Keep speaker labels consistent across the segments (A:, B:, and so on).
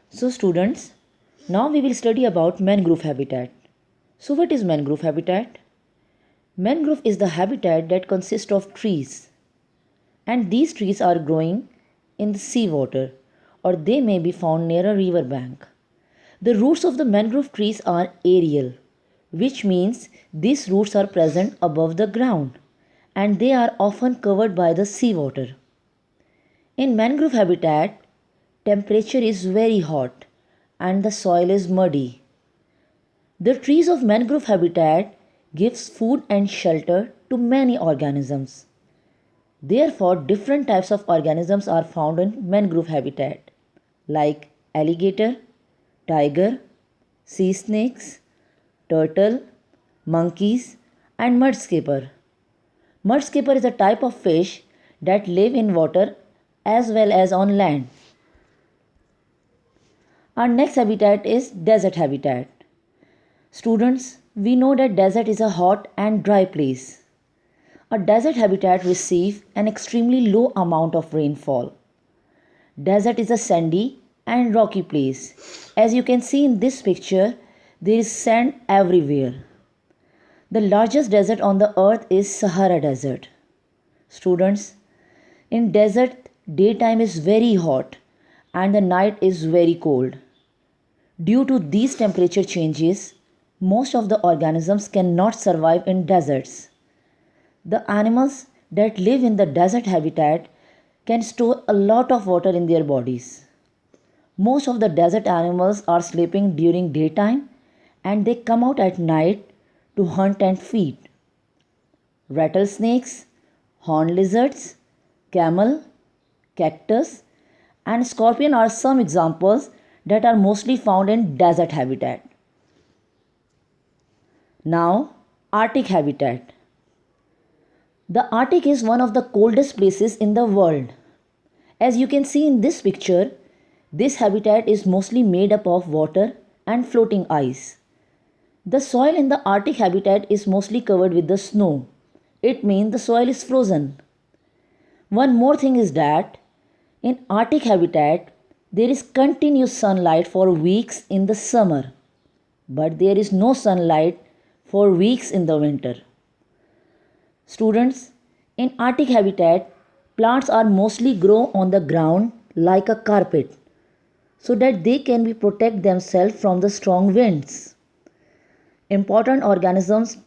A: So students, now we will study about mangrove habitat. So what is mangrove habitat? Mangrove is the habitat that consists of trees, and these trees are growing in the seawater, or they may be found near a river bank. The roots of the mangrove trees are aerial, which means these roots are present above the ground and they are often covered by the seawater. In mangrove habitat, temperature is very hot and the soil is muddy. The trees of mangrove habitat gives food and shelter to many organisms. Therefore, different types of organisms are found in mangrove habitat like alligator, tiger, sea snakes, turtle, monkeys and mudskipper. Mudskipper is a type of fish that live in water as well as on land. Our next habitat is desert habitat. Students, we know that desert is a hot and dry place. A desert habitat receives an extremely low amount of rainfall. Desert is a sandy and rocky place. As you can see in this picture, there is sand everywhere. The largest desert on the earth is Sahara Desert. Students, in desert, daytime is very hot and the night is very cold. Due to these temperature changes, most of the organisms cannot survive in deserts. The animals that live in the desert habitat can store a lot of water in their bodies. Most of the desert animals are sleeping during daytime and they come out at night to hunt and feed. Rattlesnakes, horned lizards, camel, cactus, and scorpion are some examples that are mostly found in desert habitat. Now, Arctic habitat. The Arctic is one of the coldest places in the world. As you can see in this picture, this habitat is mostly made up of water and floating ice. The soil in the Arctic habitat is mostly covered with the snow. It means the soil is frozen. One more thing is that in Arctic habitat, there is continuous sunlight for weeks in the summer, but there is no sunlight for weeks in the winter. Students, in Arctic habitat, plants are mostly grow on the ground like a carpet so that they can protect themselves from the strong winds. Important organisms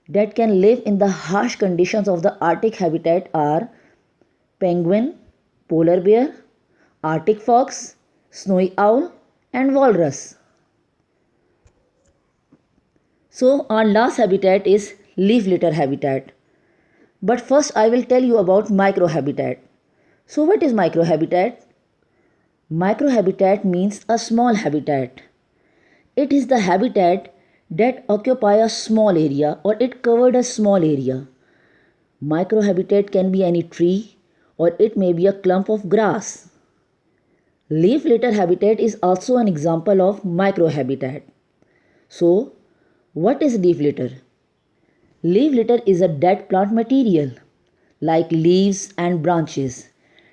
A: that can live in the harsh conditions of the Arctic habitat are penguin, polar bear, Arctic fox, snowy owl and walrus. So our last habitat is leaf litter habitat. But first I will tell you about microhabitat. So what is microhabitat? Microhabitat means a small habitat. It is the habitat that occupy a small area or it covered a small area. Microhabitat can be any tree or it may be a clump of grass. Leaf litter habitat is also an example of microhabitat. So, what is leaf litter? Leaf litter is a dead plant material like leaves and branches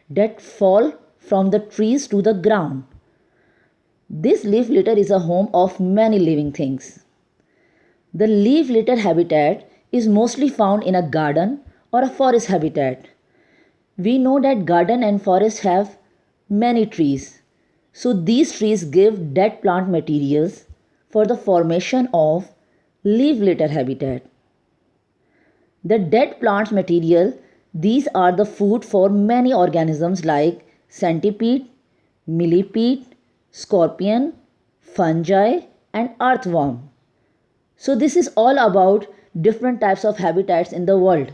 A: that fall from the trees to the ground. This leaf litter is a home of many living things. The leaf litter habitat is mostly found in a garden or a forest habitat. We know that garden and forest have many trees. So these trees give dead plant materials for the formation of leaf litter habitat. The dead plant material, these are the food for many organisms like centipede, millipede, scorpion, fungi and earthworm. So this is all about different types of habitats in the world.